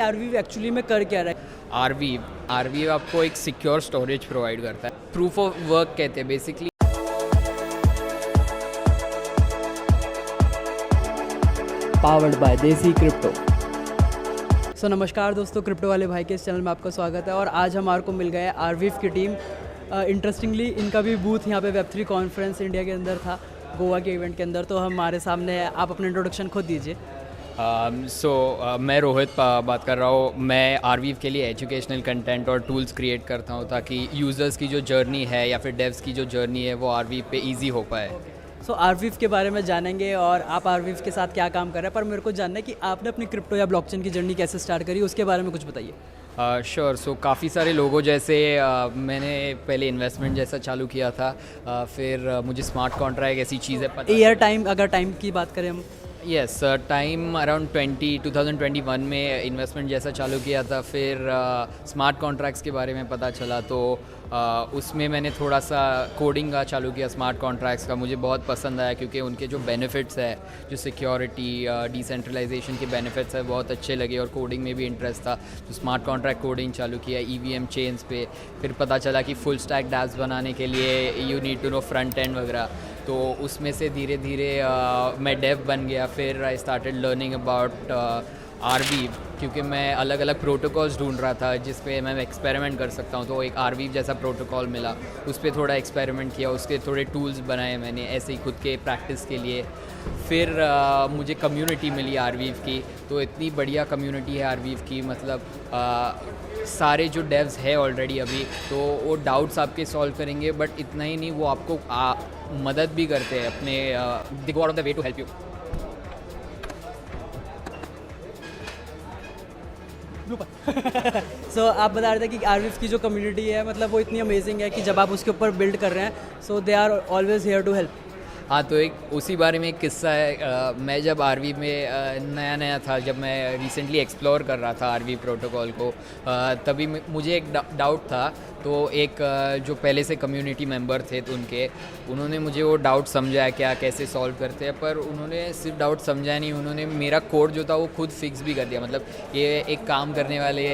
आरवीव actually में कर क्या रहा है? आरवीव आरवीव आपको एक सिक्योर स्टोरेज प्रोवाइड करता है। प्रूफ ऑफ वर्क कहते हैं बेसिकली। पावर्ड बाय देसी क्रिप्टो। सो नमस्कार दोस्तों, क्रिप्टो वाले भाई के इस चैनल में आपका स्वागत है। और आज हमारे को मिल गया है आरवीव की टीम। इंटरेस्टिंगली इनका भी बूथ यहाँ पे वेब3 कॉन्फ्रेंस इंडिया के अंदर था, गोवा के इवेंट के अंदर। तो हमारे सामने है, आप अपना इंट्रोडक्शन खुद दीजिए। मैं रोहित बात कर रहा हूँ। मैं आरवीव के लिए एजुकेशनल कंटेंट और टूल्स क्रिएट करता हूँ ताकि यूज़र्स की जो जर्नी है या फिर डेव्स की जो जर्नी है वो आरवीव पे इजी हो पाए। सो आरवीव के बारे में जानेंगे और आप आरवीव के साथ क्या काम कर रहे हैं। पर मेरे को जानना है कि आपने अपनी क्रिप्टो या ब्लॉकचेन की जर्नी कैसे स्टार्ट करी, उसके बारे में कुछ बताइए। श्योर। सो काफ़ी सारे लोगों जैसे मैंने पहले इन्वेस्टमेंट जैसा चालू किया था। फिर मुझे स्मार्ट कॉन्ट्रैक्ट ऐसी चीज़ें पता। ईयर टाइम, अगर टाइम की बात करें हम। यस, टाइम अराउंड 2021 में इन्वेस्टमेंट जैसा चालू किया था। फिर स्मार्ट कॉन्ट्रैक्ट्स के बारे में पता चला तो उसमें मैंने थोड़ा सा कोडिंग का चालू किया। स्मार्ट कॉन्ट्रैक्ट्स का मुझे बहुत पसंद आया क्योंकि उनके जो बेनिफिट्स है, जो सिक्योरिटी डिसेंट्रलाइजेशन के बेनिफिट्स है, बहुत अच्छे लगे और कोडिंग में भी इंटरेस्ट था। तो स्मार्ट कॉन्ट्रैक्ट कोडिंग चालू किया EVM चेन्स पे। फिर पता चला कि फुल स्टैक डैप्स बनाने के लिए you need to know front end वगैरह। तो उसमें से धीरे धीरे मैं डेव बन गया। फिर आई स्टार्टेड लर्निंग अबाउट आरवीव क्योंकि मैं अलग अलग प्रोटोकॉल्स ढूंढ रहा था जिस पे मैं एक्सपेरिमेंट कर सकता हूँ। तो एक आरवीव जैसा प्रोटोकॉल मिला, उस पर थोड़ा एक्सपेरिमेंट किया, उसके थोड़े टूल्स बनाए मैंने ऐसे ही खुद के प्रैक्टिस के लिए। फिर मुझे कम्युनिटी मिली आरवीव की। तो इतनी बढ़िया कम्युनिटी है आरवीव की, मतलब सारे जो डेव्स है ऑलरेडी अभी, तो वो डाउट्स आपके सॉल्व करेंगे। बट इतना ही नहीं, वो आपको मदद भी करते हैं अपने they go out of the way to help you. So आप बता रहे थे कि आरवीव की जो कम्युनिटी है, मतलब वो इतनी अमेजिंग है कि जब आप उसके ऊपर बिल्ड कर रहे हैं, so they are always here to help. हाँ, तो एक उसी बारे में एक किस्सा है। मैं जब आरवीव में नया था, जब मैं रिसेंटली एक्सप्लोर कर रहा था आरवीव प्रोटोकॉल को, तभी मुझे एक डाउट था। तो एक जो पहले से कम्युनिटी मेंबर थे तो उन्होंने मुझे वो डाउट समझाया क्या कैसे सॉल्व करते हैं। पर उन्होंने सिर्फ डाउट समझाया नहीं, उन्होंने मेरा कोड जो था वो खुद फिक्स भी कर दिया। मतलब ये एक काम करने वाले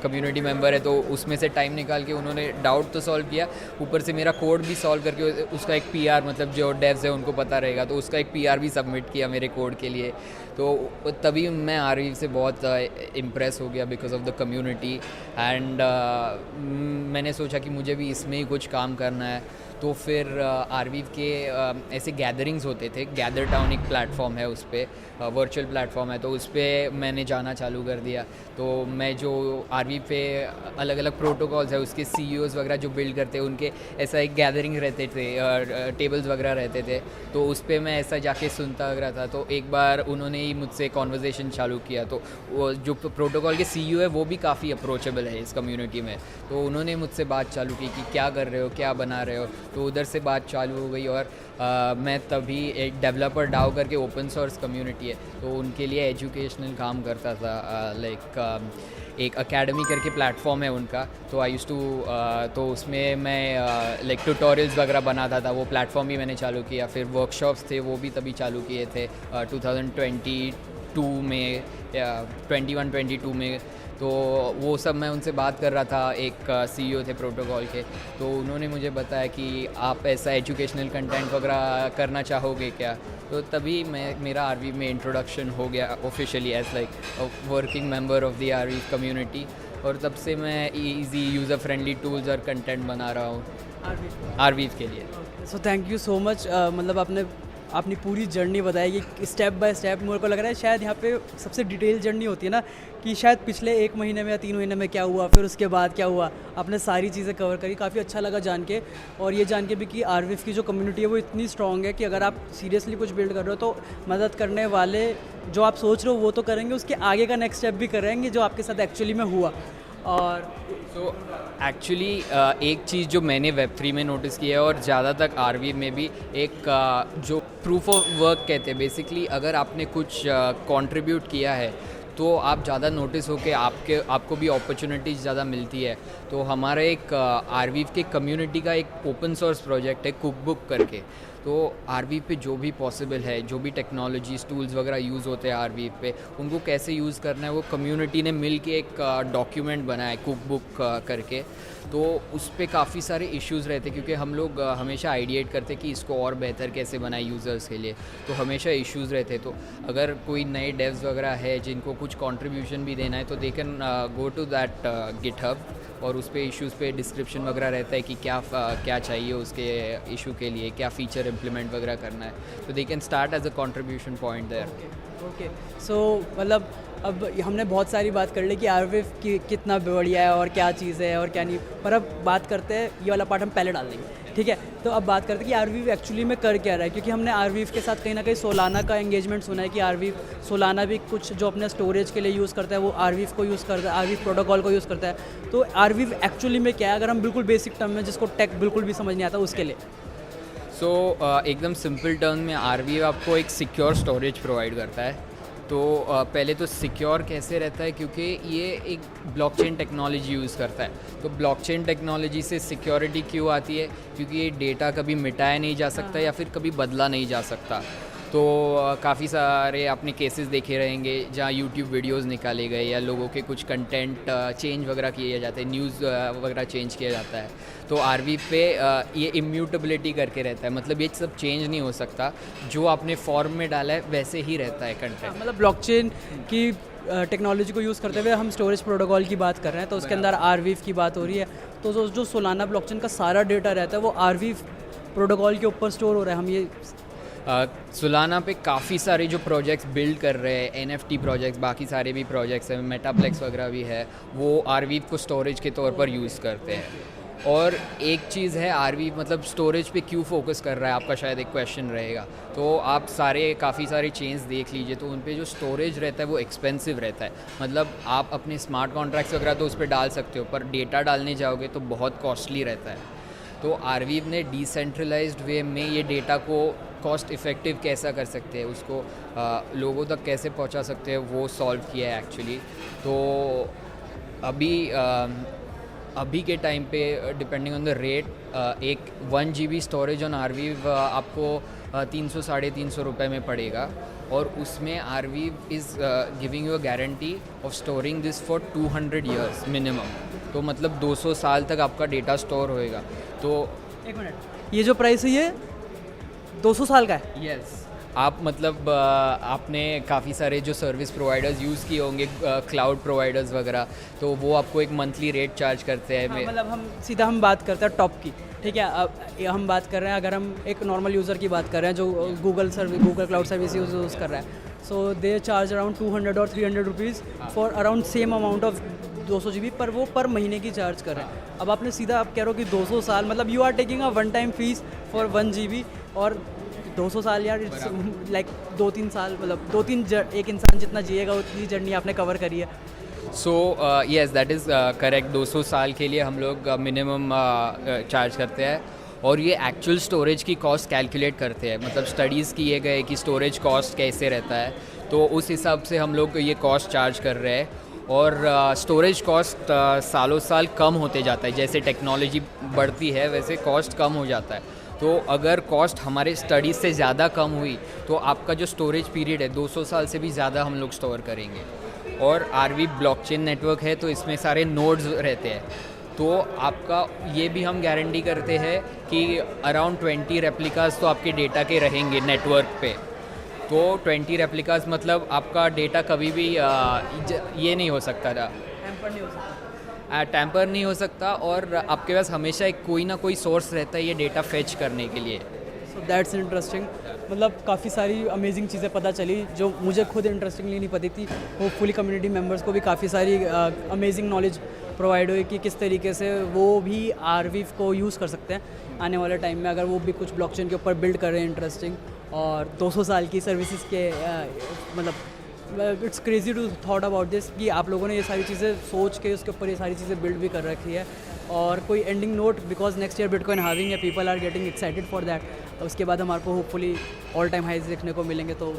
कम्युनिटी मेंबर है तो उसमें से टाइम निकाल के उन्होंने डाउट तो सॉल्व किया, ऊपर से मेरा कोड भी सॉल्व करके उसका एक PR, मतलब जो डेव्स है उनको पता रहेगा, तो उसका एक PR भी सबमिट किया मेरे कोड के लिए। तो तभी मैं आरवीव से बहुत इम्प्रेस हो गया because of the community. And मैंने सोचा कि मुझे भी इसमें ही कुछ काम करना है। तो फिर आरवीव के ऐसे गैदरिंग्स होते थे। गैदर टाउन एक प्लेटफॉर्म है, उस पर वर्चुअल प्लेटफॉर्म है, तो उस पर मैंने जाना चालू कर दिया। तो मैं जो आरवीव पे अलग अलग प्रोटोकॉल्स है उसके CEOs वगैरह जो बिल्ड करते हैं, उनके ऐसा एक गैदरिंग रहते थे, टेबल्स वगैरह रहते थे। तो उस पर मैं ऐसा जाके सुनता वगैरह था। तो एक बार उन्होंने ही मुझसे कॉन्वर्जेसन चालू किया। तो वो जो प्रोटोकॉल के CEO है वो भी काफ़ी अप्रोचेबल है इस कम्युनिटी में। तो उन्होंने मुझसे बात चालू की कि क्या कर रहे हो, क्या बना रहे हो। तो उधर से बात चालू हो गई। और मैं तभी एक डेवलपर डाओ करके ओपन सोर्स कम्युनिटी है, तो उनके लिए एजुकेशनल काम करता था। लाइक एक अकेडमी करके प्लेटफॉर्म है उनका, तो आई यूज़ टू तो उसमें मैं लाइक ट्यूटोरियल्स वगैरह बनाता था। वो प्लेटफॉर्म भी मैंने चालू किया। फिर वर्कशॉप्स थे वो भी तभी चालू किए थे 2022 में या 21-22 में। तो वो सब मैं उनसे बात कर रहा था। एक CEO थे प्रोटोकॉल के, तो उन्होंने मुझे बताया कि आप ऐसा एजुकेशनल कंटेंट वगैरह करना चाहोगे क्या। तो तभी मेरा आरवीव में इंट्रोडक्शन हो गया officially as like working member of the Arweave community. और तब से मैं ईजी यूज़र फ्रेंडली टूल्स और कंटेंट बना रहा हूँ आरवीव के लिए। So thank you so much. मतलब आपने अपनी पूरी जर्नी बताई कि स्टेप बाय स्टेप। मेरे को लग रहा है शायद यहाँ पे सबसे डिटेल जर्नी होती है ना, कि शायद पिछले 1 महीने में या 3 महीने में क्या हुआ, फिर उसके बाद क्या हुआ। आपने सारी चीज़ें कवर करी, काफ़ी अच्छा लगा जान के। और ये जान के भी कि आरवीव की जो कम्युनिटी है वो इतनी स्ट्रॉन्ग है कि अगर आप सीरियसली कुछ बिल्ड कर रहे हो तो मदद करने वाले जो आप सोच रहे हो वो तो करेंगे, उसके आगे का नेक्स्ट स्टेप भी करेंगे जो आपके साथ एक्चुअली में हुआ। और तो एक्चुअली एक चीज़ जो मैंने वेब3 में नोटिस किया है और ज़्यादातर आरवीव में भी, एक जो प्रूफ ऑफ वर्क कहते हैं बेसिकली, अगर आपने कुछ कंट्रीब्यूट किया है तो आप ज़्यादा नोटिस हो के आपको भी अपॉर्चुनिटीज़ ज़्यादा मिलती है। तो हमारा एक आरवीव के कम्युनिटी का एक ओपन सोर्स प्रोजेक्ट है कुकबुक करके। तो आरवी पे जो भी पॉसिबल है, जो भी टेक्नोलॉजीज टूल्स वगैरह यूज़ होते हैं आरवी पे, उनको कैसे यूज़ करना है वो कम्युनिटी ने मिल के एक डॉक्यूमेंट बनाया है कुक बुक करके। तो उस पे काफ़ी सारे इश्यूज़ रहते क्योंकि हम लोग हमेशा आइडिएट करते कि इसको और बेहतर कैसे बनाए यूज़र्स के लिए, तो हमेशा इश्यूज़ रहते। तो अगर कोई नए डेव्स वगैरह है जिनको कुछ कंट्रीब्यूशन भी देना है तो they can go to that GitHub, और उस पे इश्यूज़ पे डिस्क्रिप्शन वगैरह रहता है कि क्या चाहिए उसके इशू के लिए, क्या फ़ीचर इम्प्लीमेंट वगैरह करना है, तो they can start as a contribution point there. Okay, so मतलब अब हमने बहुत सारी बात कर ली कि आरवीएफ की कितना बढ़िया है और क्या चीज़ है और क्या नहीं, पर अब बात करते हैं, ये वाला पार्ट हम पहले डाल देंगे, ठीक है। तो अब बात करते हैं कि आरवीएफ एक्चुअली में कर क्या रहा है, क्योंकि हमने आरवीएफ के साथ कहीं ना कहीं सोलाना का एंगेजमेंट सुना है कि आरवीएफ सोलाना भी कुछ जो अपने स्टोरेज के लिए यूज़ करता है वो आरवीएफ को यूज़ करता है, आरवीएफ प्रोटोकॉल को यूज़ करता है। तो आरवीएफ एक्चुअली में क्या है, अगर हम बिल्कुल बेसिक टर्म में जिसको टेक बिल्कुल भी समझ नहीं आता उसके लिए? सो एकदम सिंपल टर्म में आरवीएफ आपको एक सिक्योर स्टोरेज प्रोवाइड करता है। तो पहले तो सिक्योर कैसे रहता है, क्योंकि ये एक ब्लॉकचेन टेक्नोलॉजी यूज़ करता है। तो ब्लॉकचेन टेक्नोलॉजी से सिक्योरिटी क्यों आती है, क्योंकि ये डेटा कभी मिटाया नहीं जा सकता या फिर कभी बदला नहीं जा सकता। तो काफ़ी सारे आपने केसेस देखे रहेंगे जहाँ यूट्यूब वीडियोस निकाले गए या लोगों के कुछ कंटेंट चेंज वगैरह किए जाते हैं, न्यूज़ वगैरह चेंज किया जाता है। तो आरवी पे ये इम्यूटेबिलिटी करके रहता है, मतलब ये सब चेंज नहीं हो सकता, जो आपने फॉर्म में डाला है वैसे ही रहता है कंटेंट। मतलब ब्लॉकचेन की टेक्नोलॉजी को यूज़ करते हुए हम स्टोरेज प्रोटोकॉल की बात कर रहे हैं, तो उसके अंदर आरवीएफ की बात हो रही है। तो जो सोलाना ब्लॉकचेन का सारा डेटा रहता है वो आरवीएफ प्रोटोकॉल के ऊपर स्टोर हो रहा है। हम ये सोलाना पे काफ़ी सारे जो प्रोजेक्ट्स बिल्ड कर रहे हैं, एनएफटी प्रोजेक्ट्स, बाकी सारे भी प्रोजेक्ट्स हैं, मेटाप्लेक्स वगैरह भी है, वो आरवीएफ को स्टोरेज के तौर पर यूज़ करते हैं। और एक चीज़ है, आरवीएफ मतलब स्टोरेज पे क्यों फोकस कर रहा है, आपका शायद एक क्वेश्चन रहेगा। तो आप काफ़ी सारे चेन्स देख लीजिए, तो उन पे जो स्टोरेज रहता है वो एक्सपेंसिव रहता है। मतलब आप अपने स्मार्ट कॉन्ट्रैक्ट्स वगैरह तो उस पर डाल सकते हो, पर डेटा डालने जाओगे तो बहुत कॉस्टली रहता है। तो आरवीएफ ने डिसेंट्रलाइज्ड वे में ये डेटा को कॉस्ट इफ़ेक्टिव कैसा कर सकते हैं, उसको लोगों तक कैसे पहुंचा सकते हैं, वो सॉल्व किया है एक्चुअली। तो अभी के टाइम पे डिपेंडिंग ऑन द रेट, एक 1 GB स्टोरेज ऑन आरवीएफ आपको 300-350 रुपये में पड़ेगा, और उसमें Arweave is giving you a guarantee of storing this for 200 years minimum. तो मतलब 200 साल तक आपका डेटा स्टोर होएगा। तो एक मिनट, ये जो प्राइस है ये 200 साल का है? यस, आप मतलब आपने काफ़ी सारे जो सर्विस प्रोवाइडर्स यूज़ किए होंगे, क्लाउड प्रोवाइडर्स वगैरह, तो वो आपको एक मंथली रेट चार्ज करते हैं। मतलब हम बात करते हैं टॉप की, ठीक है। अब हम बात कर रहे हैं, अगर हम एक नॉर्मल यूज़र की बात कर रहे हैं जो गूगल क्लाउड सर्विस यूज़ कर रहा है, सो दे चार्ज अराउंड 200 और 300 rupees for around same amount of 200 GB, पर वो पर महीने की चार्ज कर रहे हैं। अब आपने सीधा आप कह रहे हो कि 200 साल, मतलब you are taking a one time fee for 1 GB, और 200 साल यार, इट्स लाइक 2-3 साल, मतलब एक इंसान जितना जिएगा उतनी जर्नी आपने कवर करी है। So yes, that is correct. 200 साल के लिए हम लोग मिनिमम चार्ज करते हैं, और ये एक्चुअल स्टोरेज की कॉस्ट कैलकुलेट करते हैं, मतलब स्टडीज़ किए गए कि स्टोरेज कॉस्ट कैसे रहता है, तो उस हिसाब से हम लोग ये कॉस्ट चार्ज कर रहे हैं। और स्टोरेज कॉस्ट सालों साल कम होते जाता है, जैसे टेक्नोलॉजी बढ़ती है वैसे कॉस्ट कम हो जाता है। तो अगर कॉस्ट हमारे स्टडीज़ से ज़्यादा कम हुई तो आपका जो स्टोरेज पीरियड है 200 साल से भी ज़्यादा हम लोग स्टोर करेंगे। और आरवीएफ ब्लॉकचेन नेटवर्क है, तो इसमें सारे नोड्स रहते हैं, तो आपका ये भी हम गारंटी करते हैं कि अराउंड 20 रेप्लिकास तो आपके डेटा के रहेंगे नेटवर्क पे। तो 20 रेप्लिकास मतलब आपका डेटा कभी भी ये नहीं हो सकता था, टैम्पर नहीं हो सकता, और आपके पास हमेशा एक कोई ना कोई सोर्स रहता है ये डेटा फेच करने के लिए। So that's interesting. मतलब काफ़ी सारी अमेजिंग चीज़ें पता चली जो मुझे खुद इंटरेस्टिंगली नहीं पता थी। होपफुली कम्युनिटी मेंबर्स को भी काफ़ी सारी अमेजिंग नॉलेज प्रोवाइड हुई कि किस तरीके से वो भी आरवीएफ को यूज़ कर सकते हैं आने वाले टाइम में, अगर वो भी कुछ ब्लॉकचेन के ऊपर बिल्ड कर रहे हैं इंटरेस्टिंग। और 200 साल की सर्विसेज के मतलब it's crazy to thought about this कि आप लोगों ने ये सारी चीज़ें सोच के उसके ऊपर ये सारी चीज़ें बिल्ड भी कर रखी है। और कोई ending note, because next year Bitcoin halving है, people are getting excited for that. उसके बाद हमारे को होपफुली ऑल टाइम हाइज देखने को मिलेंगे। तो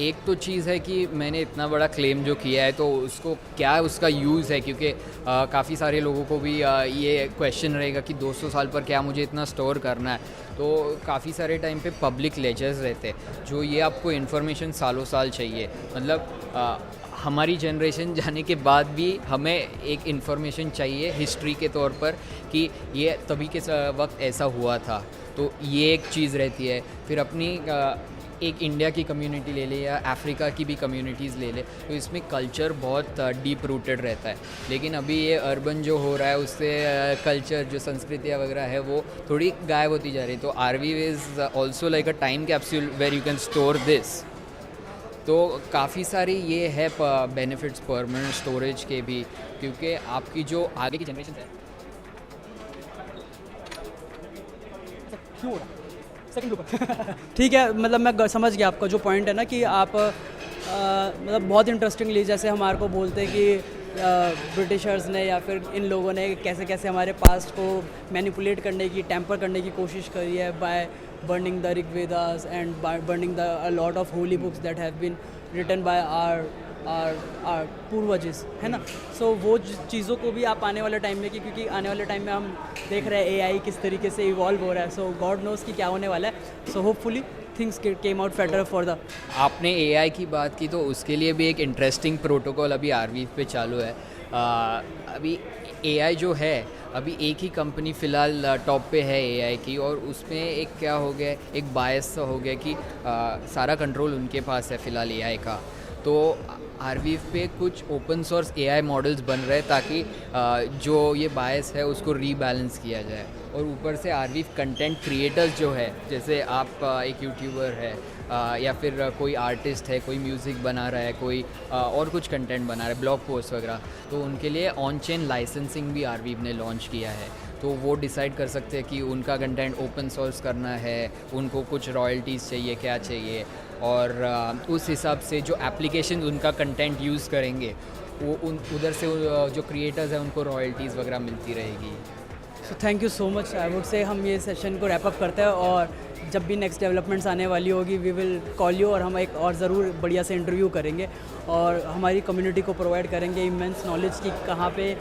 एक तो चीज़ है कि मैंने इतना बड़ा क्लेम जो किया है तो उसको क्या उसका यूज़ है, क्योंकि काफ़ी सारे लोगों को भी ये क्वेश्चन रहेगा कि 200 साल पर क्या मुझे इतना स्टोर करना है। तो काफ़ी सारे टाइम पे पब्लिक लेजर्स रहते हैं जो ये आपको इन्फॉर्मेशन सालों साल चाहिए, मतलब हमारी जनरेशन जाने के बाद भी हमें एक इन्फॉर्मेशन चाहिए हिस्ट्री के तौर पर कि ये तभी के वक्त ऐसा हुआ था। तो ये एक चीज़ रहती है। फिर अपनी एक इंडिया की कम्युनिटी ले ले या अफ्रीका की भी कम्युनिटीज़ ले ले, तो इसमें कल्चर बहुत डीप रूटेड रहता है। लेकिन अभी ये अर्बन जो हो रहा है उससे कल्चर जो संस्कृतियाँ वगैरह है वो थोड़ी गायब होती जा रही है। तो Arweave is also like a time capsule where you can store this. तो काफ़ी सारी ये है बेनिफिट्स परमानेंट स्टोरेज के भी, क्योंकि आपकी जो आगे की जनरेशन है। ठीक है, मतलब मैं समझ गया आपका जो पॉइंट है ना कि आप मतलब बहुत इंटरेस्टिंगली जैसे हमारे को बोलते हैं कि ब्रिटिशर्स ने या फिर इन लोगों ने कैसे कैसे हमारे पास्ट को मैनिपुलेट करने की, टेम्पर करने की कोशिश करी है bye burning the Rig Vedas and by burning a lot of holy books that have been written by our पूर्वजेस, है ना। सो वो चीज़ों को भी आप आने वाले टाइम में, क्योंकि आने वाले टाइम में हम देख रहे हैं AI किस तरीके से इवॉल्व हो रहा है, सो गॉड नोज़ कि क्या होने वाला है। So hopefully things came out better for the. आपने AI की बात की तो उसके लिए भी एक इंटरेस्टिंग प्रोटोकॉल अभी आरवीव पे चालू है। अभी AI जो है, अभी एक ही कंपनी फ़िलहाल टॉप पे है AI की, और उसमें एक क्या हो गया, एक बायस सा हो गया कि सारा कंट्रोल उनके पास है फ़िलहाल AI का। तो आरवीव पे कुछ ओपन सोर्स AI मॉडल्स बन रहे हैं ताकि जो ये बायस है उसको रीबैलेंस किया जाए। और ऊपर से आरवीव कंटेंट क्रिएटर्स जो है, जैसे आप एक यूट्यूबर है या फिर कोई आर्टिस्ट है, कोई म्यूज़िक बना रहा है, कोई और कुछ कंटेंट बना रहा है, ब्लॉग पोस्ट वगैरह, तो उनके लिए ऑन चेन लाइसेंसिंग भी आरवीव ने लॉन्च किया है। तो वो डिसाइड कर सकते हैं कि उनका कंटेंट ओपन सोर्स करना है, उनको कुछ रॉयल्टीज़ चाहिए, क्या चाहिए, और उस हिसाब से जो एप्लीकेशन उनका कंटेंट यूज़ करेंगे वो उधर से जो क्रिएटर्स हैं उनको रॉयल्टीज़ वगैरह मिलती रहेगी। सो thank you so much. I would say हम ये सेशन को रैप अप करते हैं, और जब भी नेक्स्ट डेवलपमेंट्स आने वाली होगी वी विल कॉल यू, और हम एक और ज़रूर बढ़िया से इंटरव्यू करेंगे और हमारी कम्युनिटी को प्रोवाइड करेंगे इमेंस नॉलेज की कहाँ पे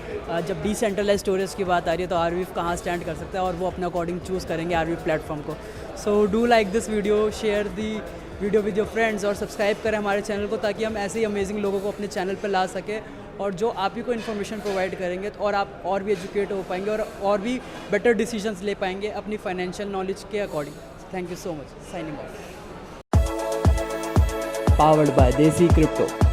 जब डिसेंट्रलाइज स्टोरेज की बात आ रही है तो आरवीव कहाँ स्टैंड कर सकता है, और वो अपने अकॉर्डिंग चूज़ करेंगे आरवीव प्लेटफॉर्म को। So do like this video, share the video with your friends, और सब्सक्राइब करें हमारे चैनल को ताकि हम ऐसे ही अमेजिंग लोगों को अपने चैनल पर ला सकें, और जो आप ही को इन्फॉर्मेशन प्रोवाइड करेंगे तो और आप और भी एजुकेट हो पाएंगे और भी बेटर डिसीजंस ले पाएंगे अपनी फाइनेंशियल नॉलेज के according. Thank you so much. Signing off. Powered by देसी क्रिप्टो।